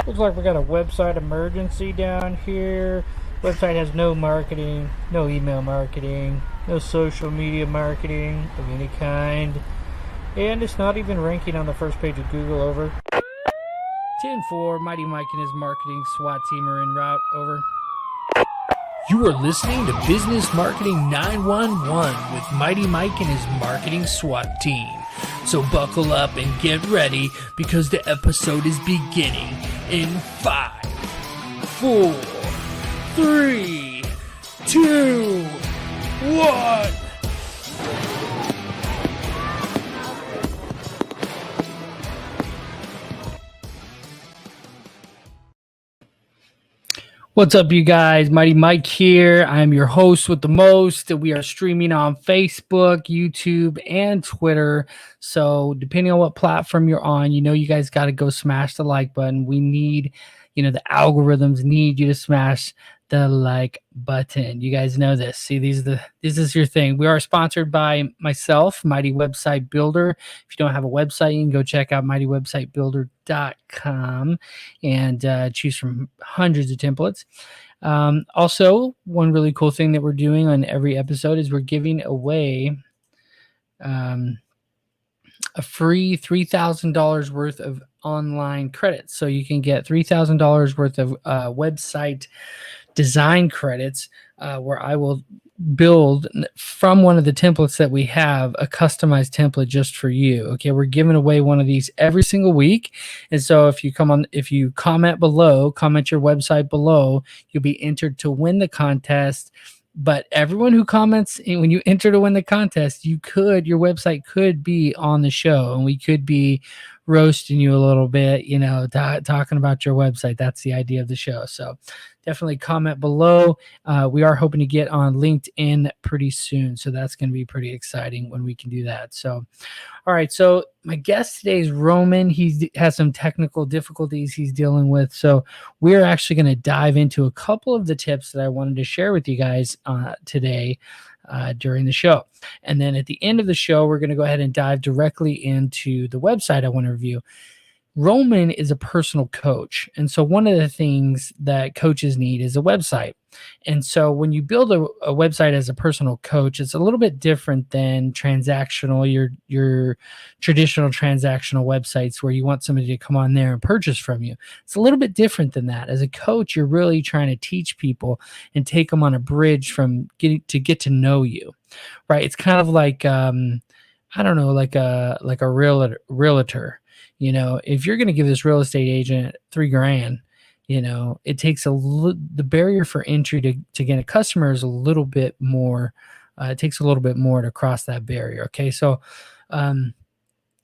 Looks like we got a website emergency down here. Website has no marketing, no email marketing, no social media marketing of any kind, and it's not even ranking on the first page of Google. Over. 10-4, Mighty Mike and his marketing SWAT team are en route. Over. You are listening to Business Marketing 911 with Mighty Mike and his marketing SWAT team. So buckle up and get ready because the episode is beginning in 5, 4, 3, 2, 1. What's up, you guys? Mighty Mike here. I'm your host with the most. We are streaming on Facebook, YouTube, and Twitter. So depending on what platform you're on, you guys got to go smash the like button. We need, the algorithms need you to smash the like button. You guys know this. See, this is your thing. We are sponsored by myself, Mighty Website Builder. If you don't have a website, you can go check out mightywebsitebuilder.com and choose from hundreds of templates. Also, one really cool thing that we're doing on every episode is we're giving away a free $3,000 worth of online credits. So you can get $3,000 worth of website design credits where I will build from one of the templates that we have a customized template just for you. Okay, we're giving away one of these every single week, and so if you comment your website below, you'll be entered to win the contest. But everyone who comments, when you enter to win the contest, your website could be on the show, and we could be roasting you a little bit, talking about your website. That's the idea of the show. So definitely comment below. We are hoping to get on LinkedIn pretty soon, so that's going to be pretty exciting when we can do that. So, all right. So my guest today is Roman. He has some technical difficulties he's dealing with. So we're actually going to dive into a couple of the tips that I wanted to share with you guys today during the show. And then at the end of the show, we're going to go ahead and dive directly into the website I want to review. Roman is a personal coach. And so one of the things that coaches need is a website. And so when you build a website as a personal coach, it's a little bit different than transactional, your traditional transactional websites where you want somebody to come on there and purchase from you. It's a little bit different than that. As a coach, you're really trying to teach people and take them on a bridge from get to know you, right? It's kind of like, like a realtor. If you're going to give this real estate agent $3,000, it takes the barrier for entry to get a customer is a little bit more. It takes a little bit more to cross that barrier. Okay. So,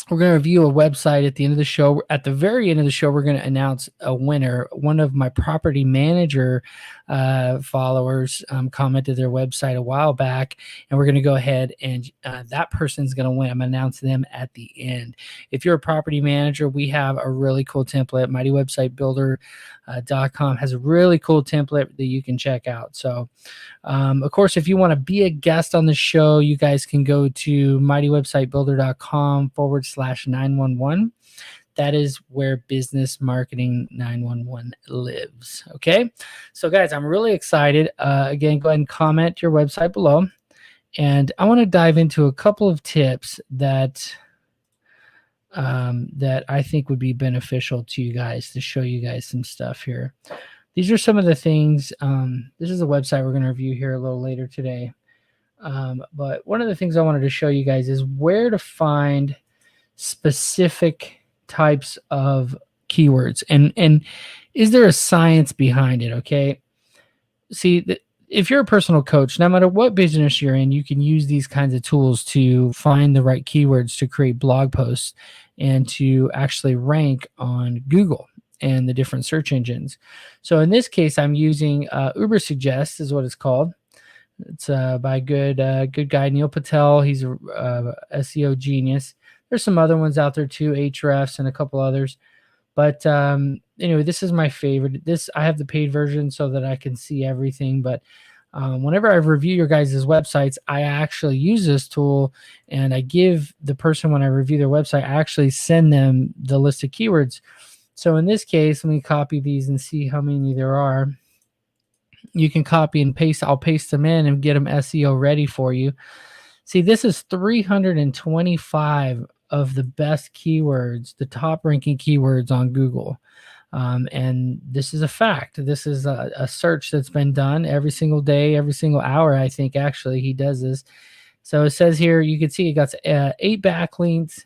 we're going to review a website at the end of the show. At the very end of the show, we're going to announce a winner. One of my property manager followers commented their website a while back, and we're going to go ahead and that person's going to win. I'm going to announce them at the end. If you're a property manager, we have a really cool template. MightyWebsiteBuilder.com has a really cool template that you can check out. So, of course, if you want to be a guest on the show, you guys can go to MightyWebsiteBuilder.com/911. That is where Business Marketing 911 lives. Okay. So guys, I'm really excited. Again, go ahead and comment your website below. And I want to dive into a couple of tips that I think would be beneficial to you guys to show you guys some stuff here. These are some of the things. This is a website we're going to review here a little later today. But one of the things I wanted to show you guys is where to find specific types of keywords and is there a science behind it? Okay. See, if you're a personal coach, no matter what business you're in, you can use these kinds of tools to find the right keywords to create blog posts and to actually rank on Google and the different search engines. So in this case, I'm using Uber Suggest is what it's called. It's by good guy Neil Patel. He's a SEO genius. There's some other ones out there too, Ahrefs and a couple others. But anyway, this is my favorite. I have the paid version so that I can see everything. But whenever I review your guys' websites, I actually use this tool and I give the person, when I review their website, I actually send them the list of keywords So in this case, let me copy these and see how many there are. You can copy and paste. I'll paste them in and get them SEO ready for you. See, this is 325 of the best keywords, the top ranking keywords on Google. And this is a fact. This is a search that's been done every single day, every single hour. I think actually he does this. So it says here, you can see it got 8 backlinks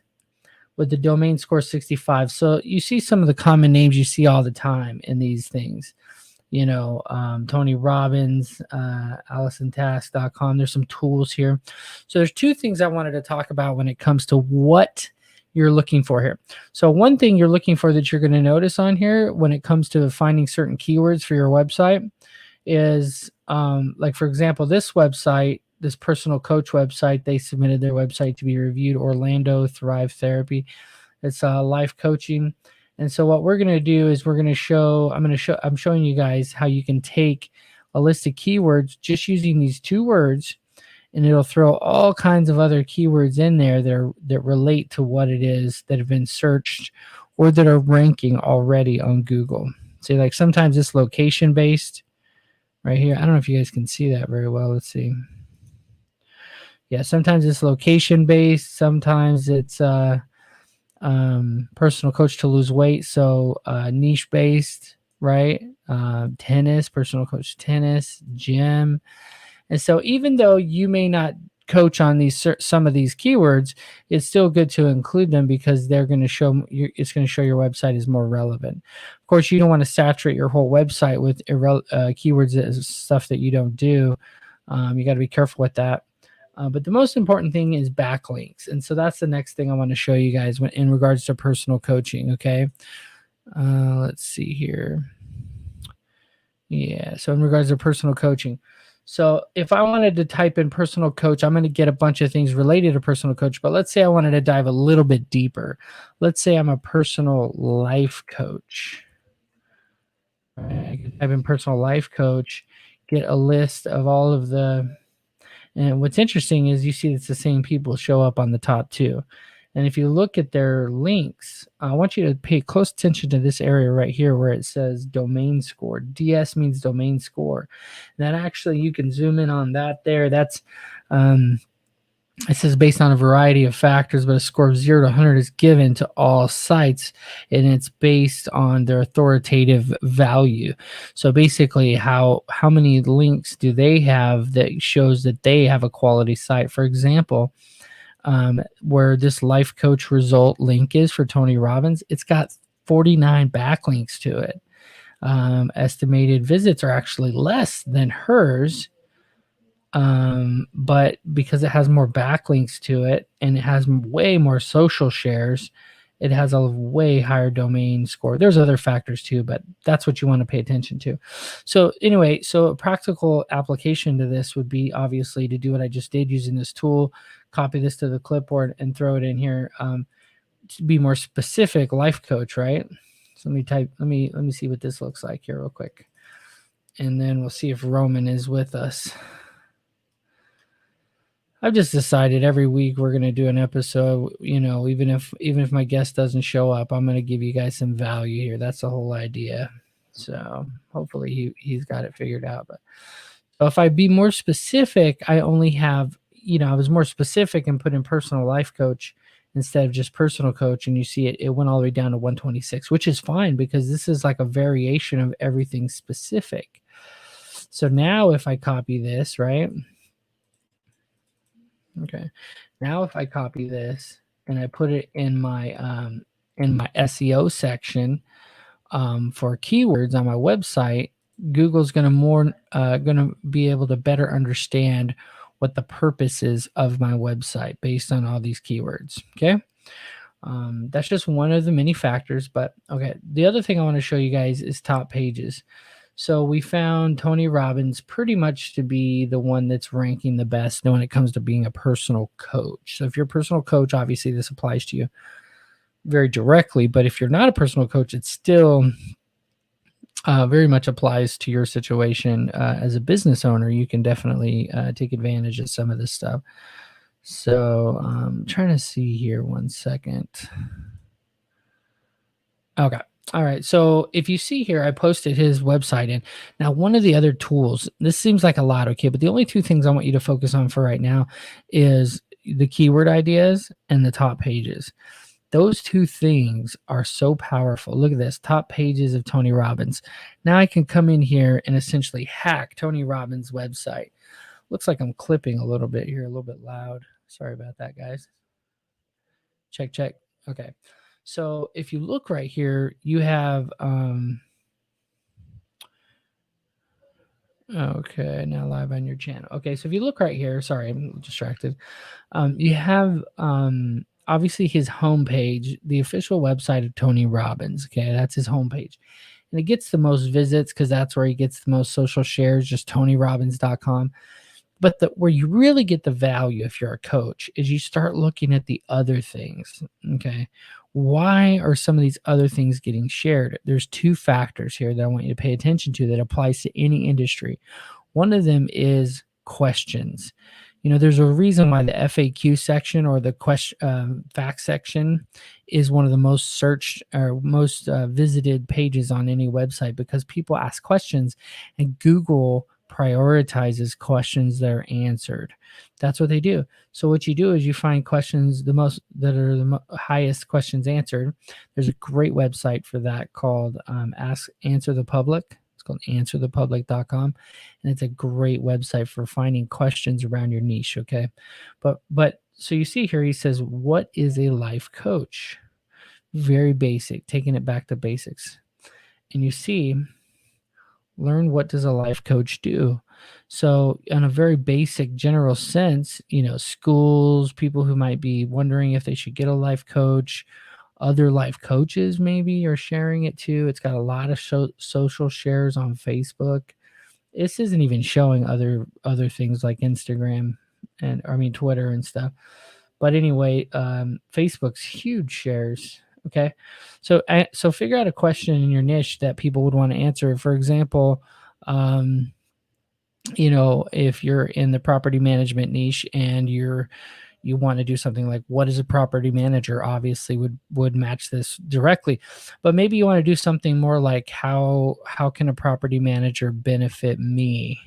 with the domain score 65. So you see some of the common names you see all the time in these things. Tony Robbins, AllisonTask.com. There's some tools here. So there's 2 things I wanted to talk about when it comes to what you're looking for here. So one thing you're looking for that you're going to notice on here when it comes to finding certain keywords for your website is like, for example, this website, this personal coach website, they submitted their website to be reviewed, Orlando Thrive Therapy. It's life coaching. And so what we're going to do is I'm showing you guys how you can take a list of keywords just using these 2 words, and it'll throw all kinds of other keywords in there that relate to what it is that have been searched or that are ranking already on Google. So like sometimes it's location based right here. I don't know if you guys can see that very well. Let's see. Yeah, sometimes it's location based. Sometimes it's personal coach to lose weight, so niche based, right? Tennis, personal coach tennis, gym. And so even though you may not coach on some of these keywords, it's still good to include them because they're going to show it's going to show your website is more relevant. Of course, you don't want to saturate your whole website with keywords that is stuff that you don't do. You got to be careful with that. But the most important thing is backlinks. And so that's the next thing I want to show you guys in regards to personal coaching. Okay. Let's see here. Yeah. So in regards to personal coaching. So if I wanted to type in personal coach, I'm going to get a bunch of things related to personal coach. But let's say I wanted to dive a little bit deeper. Let's say I'm a personal life coach. All right, I can type in personal life coach, get a list of all of the. And what's interesting is you see it's the same people show up on the top 2. And if you look at their links, I want you to pay close attention to this area right here where it says domain score. DS means domain score. That actually, you can zoom in on that there. That's it says based on a variety of factors, but a score of 0 to 100 is given to all sites, and it's based on their authoritative value. So basically, how many links do they have that shows that they have a quality site? For example, where this life coach result link is for Tony Robbins, it's got 49 backlinks to it. Estimated visits are actually less than hers. But because it has more backlinks to it and it has way more social shares, it has a way higher domain score. There's other factors too, but that's what you want to pay attention to. So anyway, so a practical application to this would be obviously to do what I just did using this tool, copy this to the clipboard and throw it in here. To be more specific, life coach, right? So let me see what this looks like here real quick. And then we'll see if Roman is with us. I've just decided every week we're going to do an episode, even if my guest doesn't show up, I'm going to give you guys some value here. That's the whole idea. So hopefully he's got it figured out. But so if I be more specific, I only have, I was more specific and put in personal life coach instead of just personal coach. And you see it went all the way down to 126, which is fine because this is like a variation of everything specific. So now if I copy this, right? Okay. Now if I copy this and I put it in my SEO section for keywords on my website, Google's going to be able to better understand what the purpose is of my website based on all these keywords. Okay. That's just one of the many factors, but okay. The other thing I want to show you guys is top pages. So we found Tony Robbins pretty much to be the one that's ranking the best when it comes to being a personal coach. So if you're a personal coach, obviously this applies to you very directly, but if you're not a personal coach, it still very much applies to your situation as a business owner. You can definitely take advantage of some of this stuff. So I'm trying to see here 1 second. Okay. All right. So if you see here, I posted his website in. Now, one of the other tools, this seems like a lot, okay, but the only two things I want you to focus on for right now is the keyword ideas and the top pages. Those two things are so powerful. Look at this, top pages of Tony Robbins. Now I can come in here and essentially hack Tony Robbins' website. Looks like I'm clipping a little bit here, a little bit loud. Sorry about that, guys. Check, check. Okay. So if you look right here, you have okay, now live on your channel. Okay, so if you look right here, sorry, I'm distracted. You have obviously his homepage, the official website of Tony Robbins. Okay, that's his homepage. And it gets the most visits because that's where he gets the most social shares, just tonyrobbins.com. But where you really get the value if you're a coach is you start looking at the other things. Okay. Why are some of these other things getting shared? There's two factors here that I want you to pay attention to that applies to any industry. One of them is questions. There's a reason why the FAQ section or the fact section is one of the most searched or most visited pages on any website because people ask questions and Google prioritizes questions that are answered. That's what they do. So what you do is you find questions that are the highest questions answered. There's a great website for that called Answer the Public. It's called answerthepublic.com, and it's a great website for finding questions around your niche. Okay, but so you see here he says, what is a life coach? Very basic, taking it back to basics. And you see, learn, what does a life coach do? So in a very basic general sense, schools, people who might be wondering if they should get a life coach, other life coaches maybe are sharing it too. It's got a lot of social shares on Facebook. This isn't even showing other things like Instagram and Twitter and stuff. But anyway, Facebook's huge shares. Okay, so figure out a question in your niche that people would want to answer. For example, if you're in the property management niche and you want to do something like, what is a property manager? Obviously would match this directly, but maybe you want to do something more like, how can a property manager benefit me?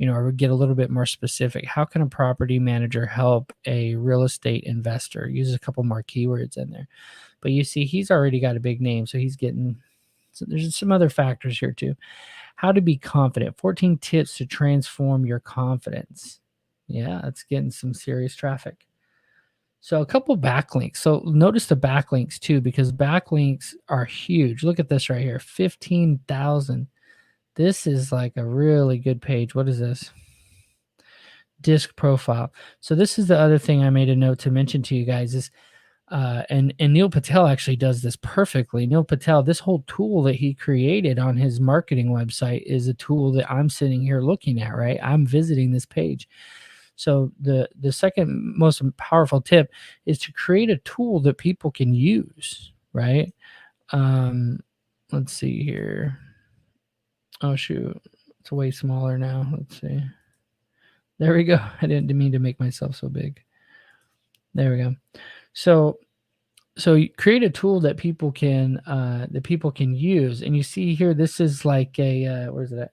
Or get a little bit more specific. How can a property manager help a real estate investor? Use a couple more keywords in there. But you see, he's already got a big name, so there's some other factors here too. How to be confident. 14 tips to transform your confidence. Yeah, that's getting some serious traffic. So a couple backlinks. So notice the backlinks too, because backlinks are huge. Look at this right here, 15,000. This is like a really good page. What is this? Disc profile. So this is the other thing I made a note to mention to you guys is, and Neil Patel actually does this perfectly. Neil Patel, this whole tool that he created on his marketing website is a tool that I'm sitting here looking at, right? I'm visiting this page. So the second most powerful tip is to create a tool that people can use, right? Let's see here. Oh, shoot. It's way smaller now. Let's see. There we go. I didn't mean to make myself so big. There we go. So you create a tool that people can use. And you see here, this is like a where's it at?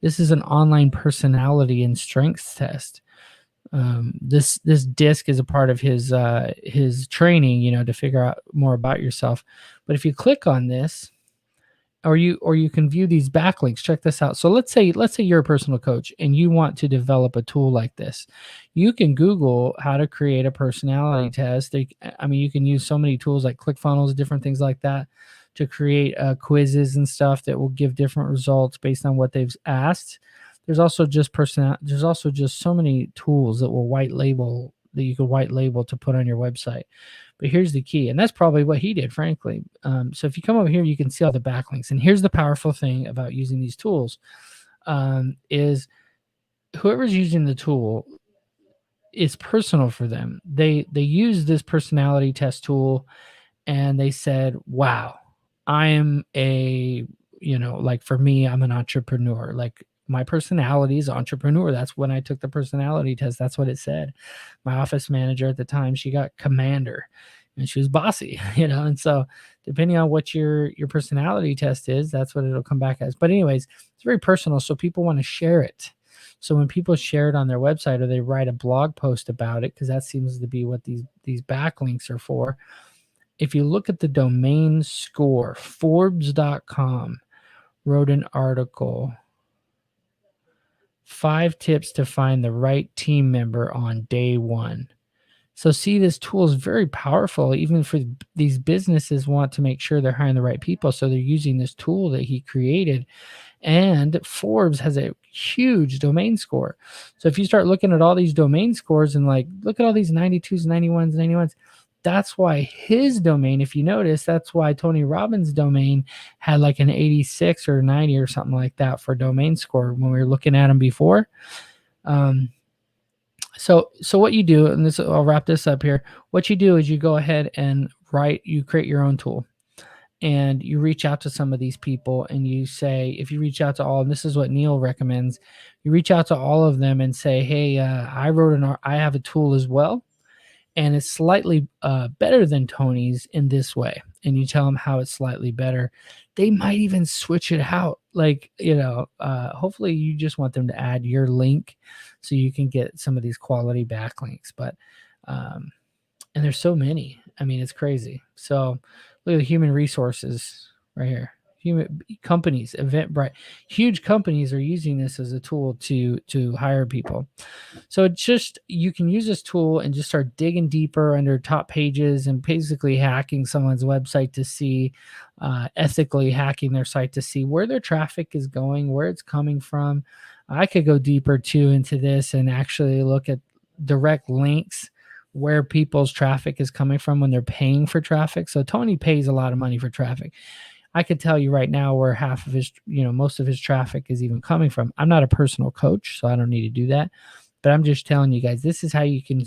This is an online personality and strengths test. This disc is a part of his training, to figure out more about yourself. But if you click on this, or you can view these backlinks. Check this out. So let's say you're a personal coach and you want to develop a tool like this. You can Google how to create a personality test. You can use so many tools like ClickFunnels, different things like that, to create quizzes and stuff that will give different results based on what they've asked. There's also just so many tools that you could white label to put on your website. But here's the key, and that's probably what he did, frankly. So if you come over here, you can see all the backlinks. And here's the powerful thing about using these tools, is whoever's using the tool, it's personal for them. They use this personality test tool, and they said, wow, I am like for me, I'm an entrepreneur. Like my personality is entrepreneur. That's when I took the personality test. That's what it said. My office manager at the time, she got commander and she was bossy, and so depending on what your personality test is, that's what it'll come back as. But anyways, it's very personal, so people want to share it. So when people share it on their website or they write a blog post about it, because that seems to be what these backlinks are for. If you look at the domain score, Forbes.com wrote an article, 5 tips to find the right team member on day one. So see, this tool is very powerful. Even for these businesses want to make sure they're hiring the right people. So they're using this tool that he created. And Forbes has a huge domain score. So if you start looking at all these domain scores and like, look at all these 92s, 91s, 91s, that's why his domain, if you notice, that's why Tony Robbins' domain had like an 86 or 90 or something like that for domain score when we were looking at them before. So what you do, and this, I'll wrap this up here. What you do is you go ahead and you create your own tool. And you reach out to some of these people and you say, if you reach out to all, and this is what Neil recommends, you reach out to all of them and say, hey, I have a tool as well. And it's slightly better than Tony's in this way. And you tell them how it's slightly better. They might even switch it out. Like, hopefully you just want them to add your link so you can get some of these quality backlinks. But, and there's so many. I mean, it's crazy. So look at the human resources right here. Human companies, Eventbrite, huge companies are using this as a tool to hire people. So it's just, you can use this tool and just start digging deeper under top pages and basically hacking someone's website to see, ethically hacking their site to see where their traffic is going, where it's coming from. I could go deeper too into this and actually look at direct links where people's traffic is coming from when they're paying for traffic. So Tony pays a lot of money for traffic. I could tell you right now where half of his, most of his traffic is even coming from. I'm not a personal coach, so I don't need to do that. But I'm just telling you guys, this is how you can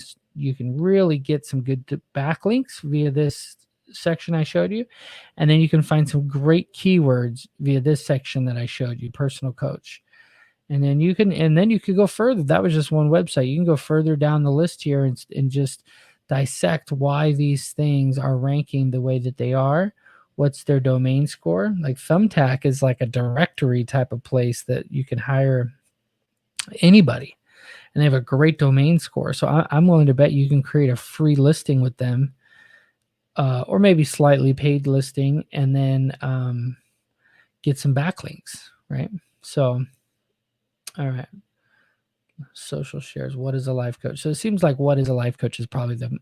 really get some good backlinks via this section I showed you. And then you can find some great keywords via this section that I showed you, personal coach. And then you could go further. That was just one website. You can go further down the list here and just dissect why these things are ranking the way that they are. What's their domain score? Like Thumbtack is like a directory type of place that you can hire anybody, and they have a great domain score. So I'm willing to bet you can create a free listing with them, or maybe slightly paid listing, and then get some backlinks, right? So, all right. Social shares. What is a life coach? So it seems like what is a life coach is probably the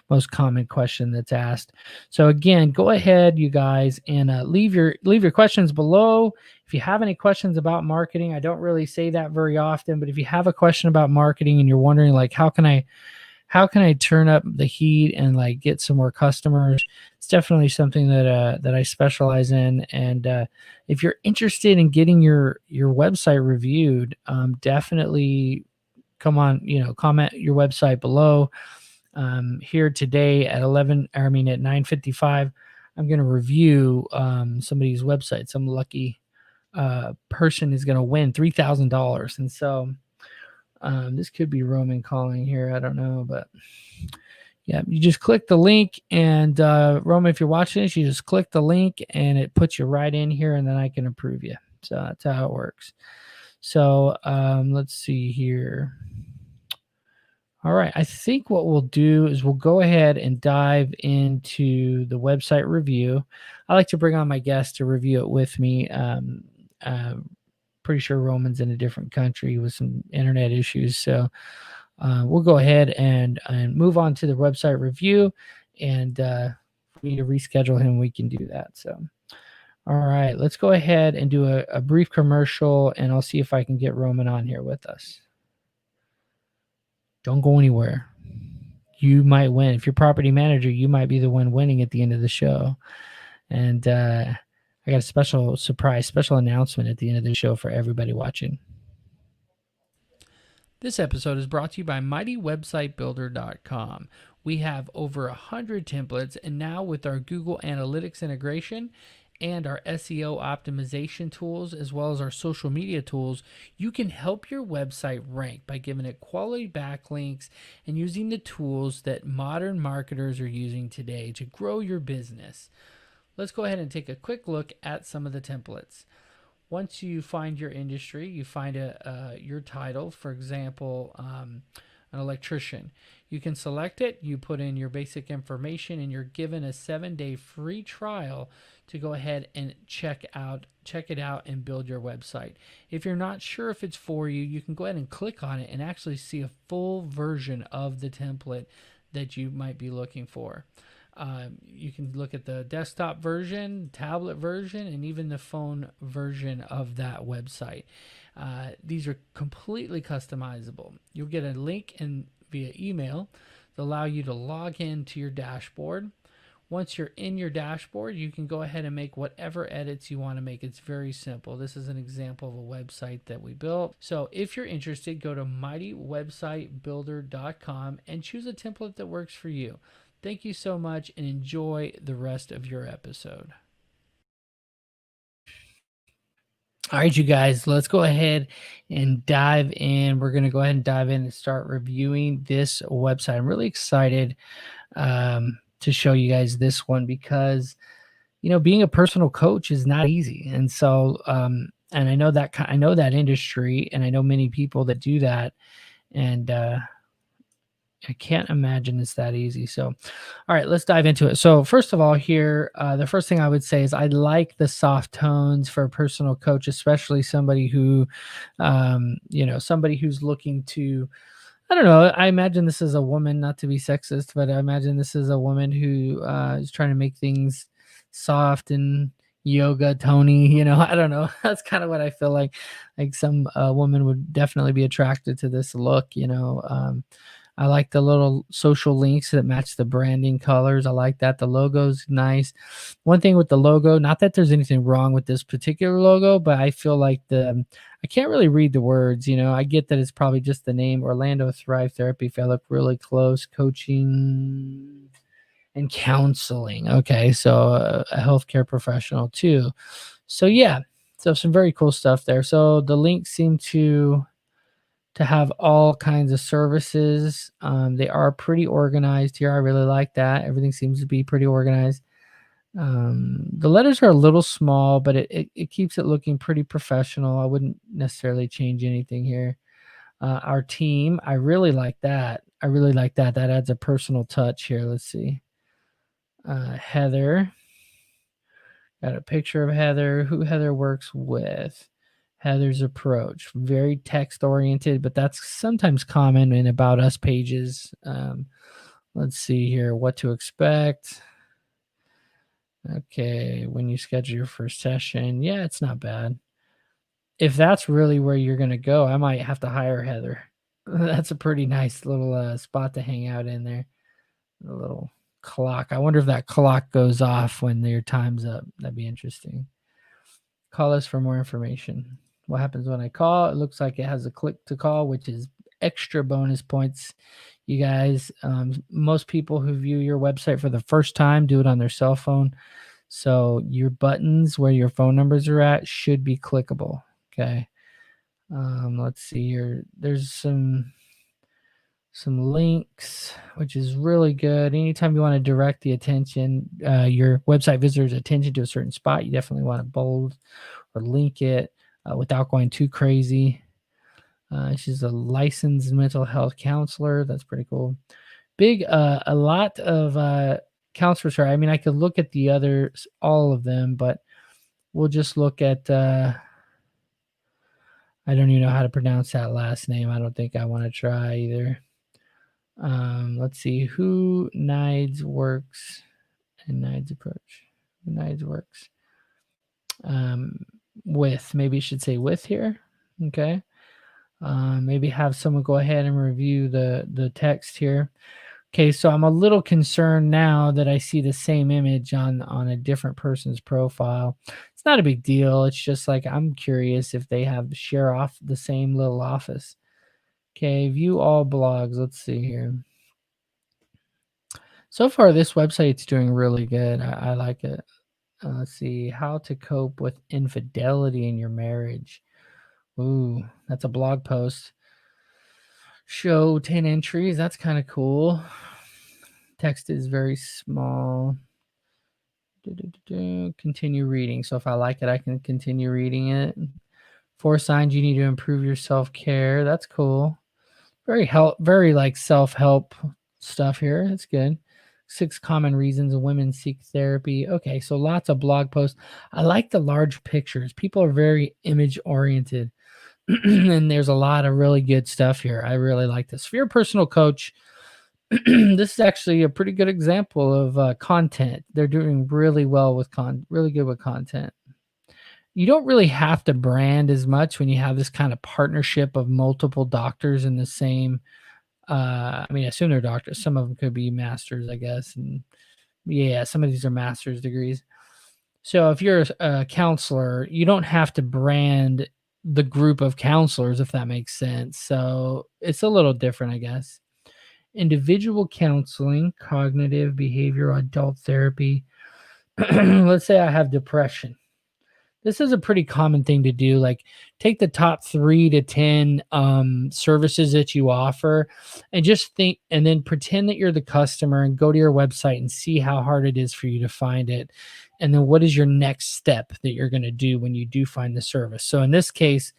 most common question that's asked. So again, go ahead, you guys, and leave your questions below. If you have any questions about marketing, I don't really say that very often, but if you have a question about marketing and you're wondering like, how can I turn up the heat and like get some more customers? It's definitely something that I specialize in. And if you're interested in getting your website reviewed, definitely comment your website below. Here today at 9:55, I'm going to review somebody's website. Some lucky person is going to win $3,000, and so. This could be Roman calling here. I don't know, but yeah, you just click the link, and Roman, if you're watching this, you just click the link and it puts you right in here, and then I can approve you. So that's how it works. So let's see here. All right, I think what we'll do is we'll go ahead and dive into the website review. I like to bring on my guest to review it with me. Pretty sure Roman's in a different country with some internet issues. So we'll go ahead and move on to the website review. And if we need to reschedule him, we can do that. So, all right, let's go ahead and do a brief commercial, and I'll see if I can get Roman on here with us. Don't go anywhere. You might win. If you're property manager, you might be the one winning at the end of the show. And I got a special announcement at the end of the show for everybody watching. This episode is brought to you by MightyWebsiteBuilder.com. We have over 100 templates, and now with our Google Analytics integration, and our SEO optimization tools, as well as our social media tools, you can help your website rank by giving it quality backlinks and using the tools that modern marketers are using today to grow your business. Let's go ahead and take a quick look at some of the templates. Once you find your industry, you find your title, for example, an electrician. You can select it, you put in your basic information, and you're given a 7-day free trial to go ahead and check it out and build your website. If you're not sure if it's for you, you can go ahead and click on it and actually see a full version of the template that you might be looking for. You can look at the desktop version, tablet version, and even the phone version of that website. These are completely customizable. You'll get a link via email to allow you to log into your dashboard. Once you're in your dashboard, you can go ahead and make whatever edits you want to make. It's very simple. This is an example of a website that we built. So if you're interested, go to mightywebsitebuilder.com and choose a template that works for you. Thank you so much and enjoy the rest of your episode. All right, you guys, let's go ahead and dive in. We're going to go ahead and dive in and start reviewing this website. I'm really excited to show you guys this one because, being a personal coach is not easy. And so, and I know that industry, and I know many people that do that. And I can't imagine it's that easy. So, all right, let's dive into it. So first of all here, the first thing I would say is I like the soft tones for a personal coach, especially somebody who, somebody who's looking to, I don't know, I imagine this is a woman, not to be sexist, but I imagine this is a woman who is trying to make things soft and yoga Tony, I don't know. That's kind of what I feel like some woman would definitely be attracted to this look. I like the little social links that match the branding colors. I like that. The logo's nice. One thing with the logo, not that there's anything wrong with this particular logo, but I feel like I can't really read the words. I get that it's probably just the name Orlando Thrive Therapy. If I look really close, coaching and counseling. Okay, so a healthcare professional too. So yeah, so some very cool stuff there. So the links seem to have all kinds of services. They are pretty organized here. I really like that. Everything seems to be pretty organized. The letters are a little small, but it keeps it looking pretty professional. I wouldn't necessarily change anything here. Our team, I really like that. That adds a personal touch here. Let's see. Heather. Got a picture of Heather, who Heather works with. Heather's approach, very text oriented, but that's sometimes common in About Us pages. Let's see here, what to expect. Okay, when you schedule your first session, yeah, it's not bad. If that's really where you're going to go, I might have to hire Heather. That's a pretty nice little spot to hang out in there. A little clock. I wonder if that clock goes off when your time's up. That'd be interesting. Call us for more information. What happens when I call? It looks like it has a click to call, which is extra bonus points. You guys, most people who view your website for the first time do it on their cell phone. So your buttons where your phone numbers are at should be clickable. Okay. Let's see here. There's some links, which is really good. Anytime you want to direct the attention, your website visitor's attention to a certain spot, you definitely want to bold or link it without going too crazy. She's a licensed mental health counselor. That's pretty cool. A lot of counselors are. I mean, I could look at the others, all of them, but we'll just look at. I don't even know how to pronounce that last name. I don't think I want to try either. Let's see who Nides works and Nides approach. Who Nides works with. Maybe you should say with here. Okay. Maybe have someone go ahead and review the text here. Okay, so I'm a little concerned now that I see the same image on a different person's profile. It's not a big deal. It's just like I'm curious if they share off the same little office. Okay, view all blogs. Let's see here. So far, this website's doing really good. I like it. Let's see, how to cope with infidelity in your marriage. Ooh, that's a blog post. Show 10 entries. That's kind of cool. Text is very small. Continue reading. So if I like it, I can continue reading it. 4 signs you need to improve your self-care. That's cool. Very like self-help stuff here. That's good. 6 common reasons women seek therapy. Okay, so lots of blog posts. I like the large pictures. People are very image oriented. And there's a lot of really good stuff here. I really like this. If you're a personal coach, this is actually a pretty good example of content. They're doing really well with really good with content. You don't really have to brand as much when you have this kind of partnership of multiple doctors in the same. I mean, I assume they're doctors. Some of them could be masters, I guess, and yeah, some of these are master's degrees. So if you're a counselor, you don't have to brand the group of counselors, if that makes sense. So it's a little different, I guess. Individual counseling, cognitive, behavioral, adult therapy. Let's say I have depression. This is a pretty common thing to do. Like, take the top 3 to 10 services that you offer and just think, and then pretend that you're the customer and go to your website and see how hard it is for you to find it. And then what is your next step that you're going to do when you do find the service? So in this case,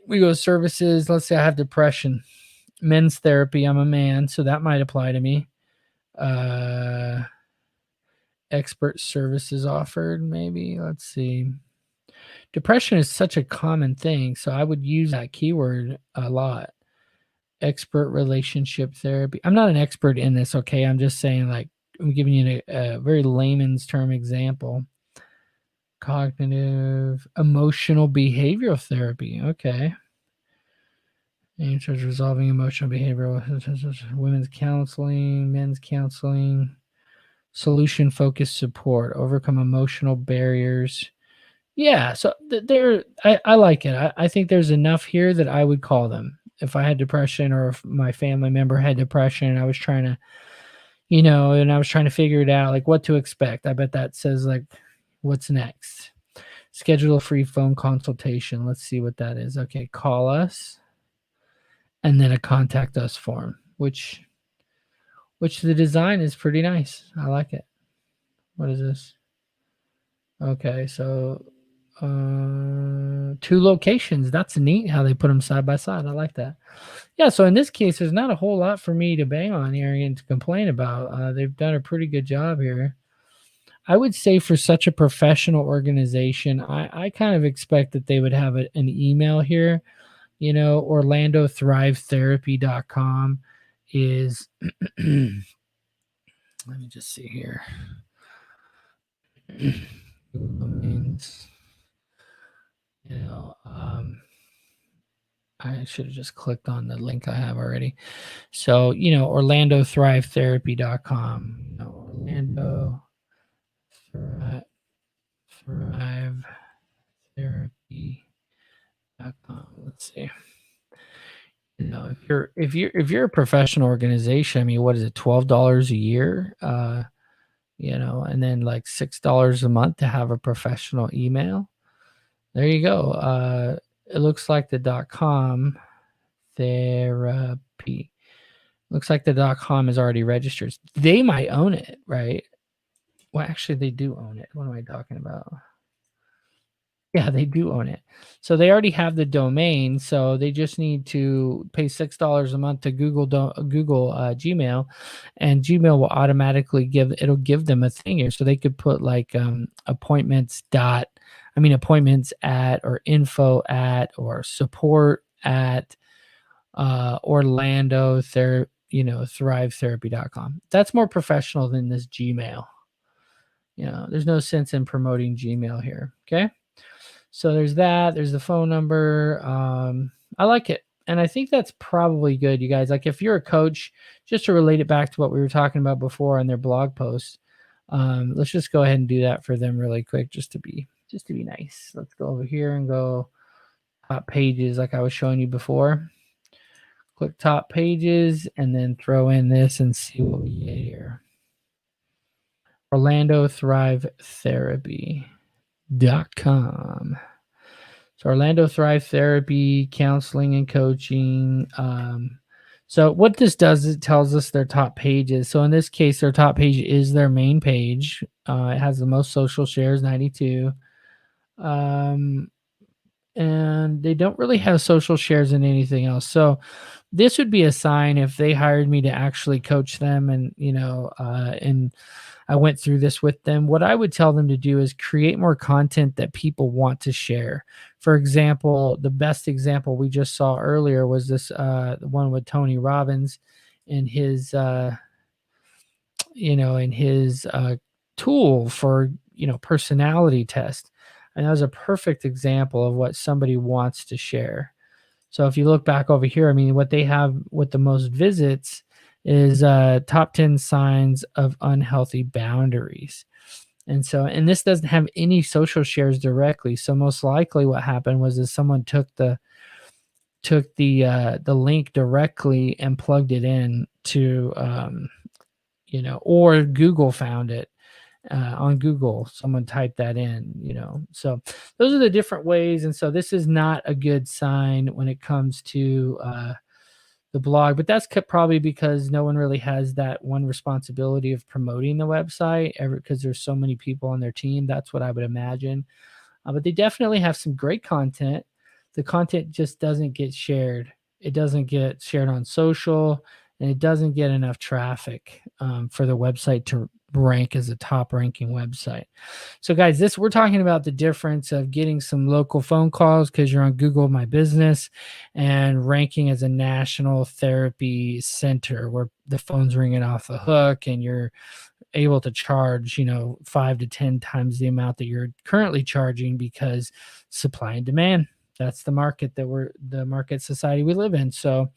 we go services. Let's say I have depression, men's therapy. I'm a man, so that might apply to me. Expert services offered, maybe. Let's see. Depression is such a common thing, so I would use that keyword a lot. Expert relationship therapy. I'm not an expert in this, okay? I'm just saying, like, I'm giving you a very layman's term example. Cognitive, emotional behavioral therapy. Okay. Answers resolving emotional behavioral, women's counseling, men's counseling, solution focused support, overcome emotional barriers. Yeah, so I like it. I think there's enough here that I would call them. If I had depression or if my family member had depression and I was trying to, and I was trying to figure it out, like what to expect. I bet that says like, what's next? Schedule a free phone consultation. Let's see what that is. Okay, call us, and then a contact us form, which the design is pretty nice. I like it. What is this? Okay, so 2 locations. That's neat how they put them side by side. I like that. Yeah, so in this case, there's not a whole lot for me to bang on here and to complain about. They've done a pretty good job here. I would say for such a professional organization, I kind of expect that they would have an email here. OrlandoThriveTherapy.com is, let me just see here. Domains. I should have just clicked on the link I have already. So, OrlandoThriveTherapy.com. Orlando Thrive Therapy.com. Let's see. If you're a professional organization, I mean, what is it, $12 a year? And then like $6 a month to have a professional email. There you go. It looks like the .com therapy. Looks like the .com is already registered. They might own it, right? Well, actually, they do own it. What am I talking about? Yeah, they do own it. So they already have the domain. So they just need to pay $6 a month to Google Gmail, and Gmail will automatically give them a thing here. So they could put like appointments at, or info at, or support at Orlando thrivetherapy.com. That's more professional than this Gmail. There's no sense in promoting Gmail here. Okay. So there's that. There's the phone number. I like it. And I think that's probably good, you guys. Like, if you're a coach, just to relate it back to what we were talking about before on their blog post, let's just go ahead and do that for them really quick, just to be nice. Let's go over here and go top pages like I was showing you before. Click top pages and then throw in this and see what we get here. OrlandoThriveTherapy.com. So Orlando Thrive Therapy, counseling and coaching. So what this does, it tells us their top pages. So in this case, their top page is their main page. It has the most social shares, 92. And they don't really have social shares in anything else. So this would be a sign if they hired me to actually coach them, and and I went through this with them. What I would tell them to do is create more content that people want to share. For example, the best example we just saw earlier was this the one with Tony Robbins in his in his tool for personality test. And that was a perfect example of what somebody wants to share. So if you look back over here, I mean, what they have with the most visits is top 10 signs of unhealthy boundaries. And this doesn't have any social shares directly. So most likely what happened was is someone took the link directly and plugged it in to or Google found it on Google. Someone typed that in. So those are the different ways. And so this is not a good sign when it comes to the blog, but that's probably because no one really has that one responsibility of promoting the website because there's so many people on their team. That's what I would imagine. But they definitely have some great content. The content just doesn't get shared. It doesn't get shared on social, and it doesn't get enough traffic for the website to rank as a top ranking website. So guys, we're talking about the difference of getting some local phone calls because you're on Google My Business and ranking as a national therapy center where the phone's ringing off the hook and you're able to charge 5 to 10 times the amount that you're currently charging because supply and demand. That's the market the market society we live in. So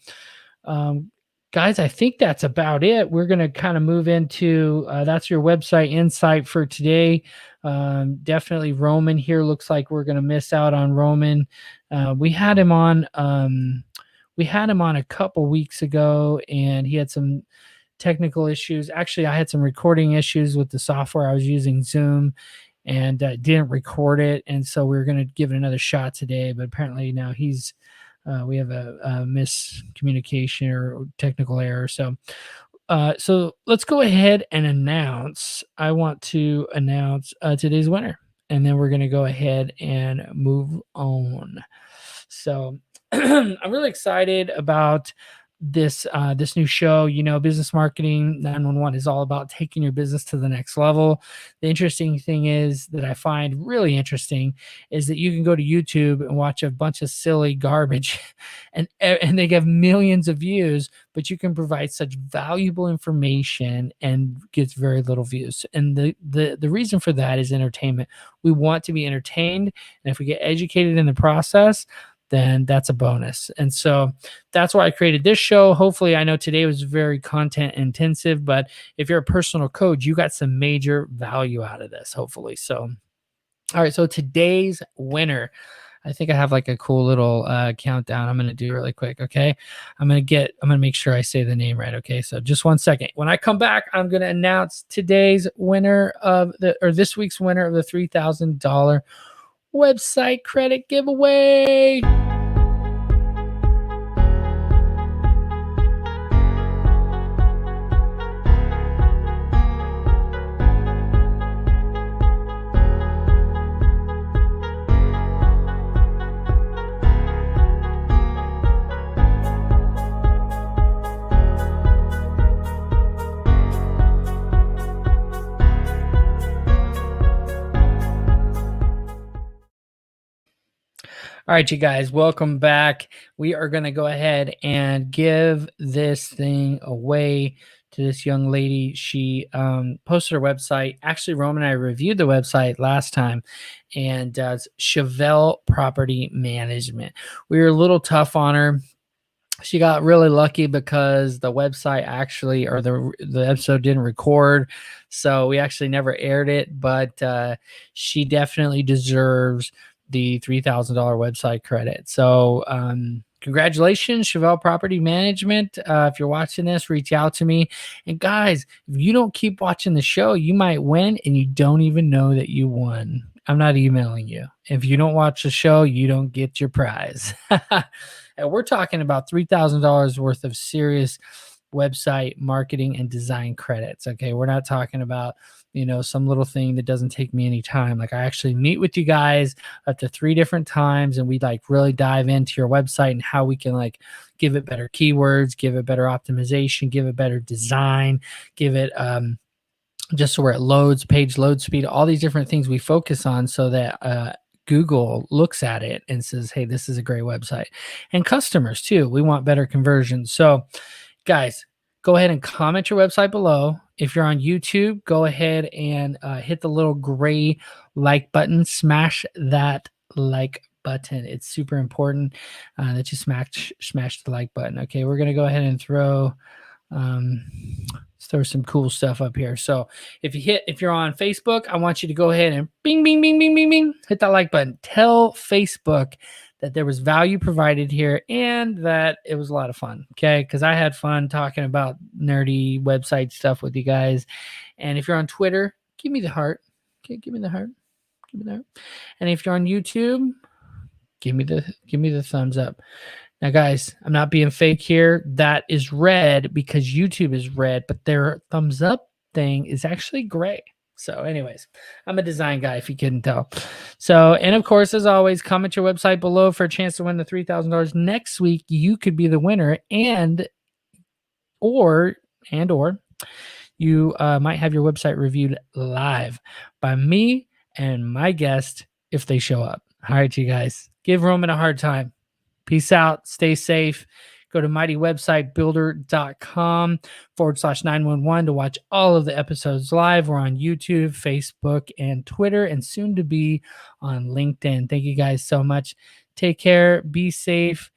guys, I think that's about it. We're going to kind of move into that's your website insight for today. Definitely Roman here. Looks like we're going to miss out on Roman. We had him on a couple weeks ago, and he had some technical issues. Actually, I had some recording issues with the software I was using, Zoom, and didn't record it. And so we were going to give it another shot today, but apparently now we have a miscommunication or technical error. So let's go ahead and announce. I want to announce today's winner, and then we're going to go ahead and move on. So I'm really excited about this new show. Business Marketing 911 is all about taking your business to the next level. The interesting thing is that I find really interesting is that you can go to YouTube and watch a bunch of silly garbage and they get millions of views, but you can provide such valuable information and gets very little views. And the reason for that is entertainment. We want to be entertained, and if we get educated in the process, then that's a bonus. And so that's why I created this show. Hopefully, I know today was very content intensive, but if you're a personal coach, you got some major value out of this, hopefully. So, all right. So today's winner, I think I have like a cool little countdown I'm going to do really quick. Okay. I'm going to make sure I say the name right. Okay. So just 1 second. When I come back, I'm going to announce today's winner this week's winner of the $3,000 website credit giveaway. All right, you guys, welcome back. We are going to go ahead and give this thing away to this young lady. She posted her website. Actually, Roman and I reviewed the website last time, and does Chevelle Property Management. We were a little tough on her. She got really lucky because the website actually, or the episode didn't record, so we actually never aired it, but she definitely deserves the $3,000 website credit. So congratulations, Chevelle Property Management. If you're watching this, reach out to me. And guys, if you don't keep watching the show, you might win and you don't even know that you won. I'm not emailing you. If you don't watch the show, you don't get your prize. And we're talking about $3,000 worth of serious website marketing and design credits. Okay. We're not talking about, some little thing that doesn't take me any time. Like, I actually meet with you guys up to 3 different times, and we really dive into your website and how we can give it better keywords, give it better optimization, give it better design, give it just so where it loads, page load speed, all these different things we focus on so that Google looks at it and says, hey, this is a great website. And customers too, we want better conversions. So guys, go ahead and comment your website below. If you're on YouTube, go ahead and hit the little gray like button. Smash that like button. It's super important that you smash the like button. Okay, we're going to go ahead and throw some cool stuff up here. So if you're on Facebook, I want you to go ahead and bing, bing, bing, bing, bing, bing, hit that like button. Tell Facebook that there was value provided here and that it was a lot of fun. Okay. Cause I had fun talking about nerdy website stuff with you guys. And if you're on Twitter, give me the heart. Okay. Give me the heart. Give me the heart. And if you're on YouTube, give me the thumbs up. Now, guys, I'm not being fake here. That is red because YouTube is red, but their thumbs up thing is actually gray. So anyways, I'm a design guy, if you couldn't tell. So, and of course, as always, comment your website below for a chance to win the $3,000. Next week, you could be the winner or you might have your website reviewed live by me and my guest if they show up. All right, you guys, give Roman a hard time. Peace out. Stay safe. Go to mightywebsitebuilder.com/911 to watch all of the episodes live. We're on YouTube, Facebook, and Twitter, and soon to be on LinkedIn. Thank you guys so much. Take care. Be safe.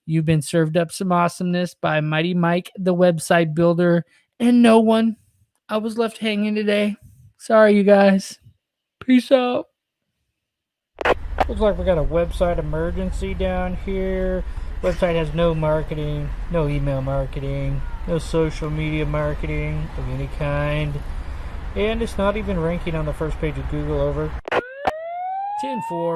You've been served up some awesomeness by Mighty Mike, the website builder, and no one. I was left hanging today. Sorry, you guys. Peace out. Looks like we got a website emergency down here. Website has no marketing, no email marketing, no social media marketing of any kind. And it's not even ranking on the first page of Google over 10-4.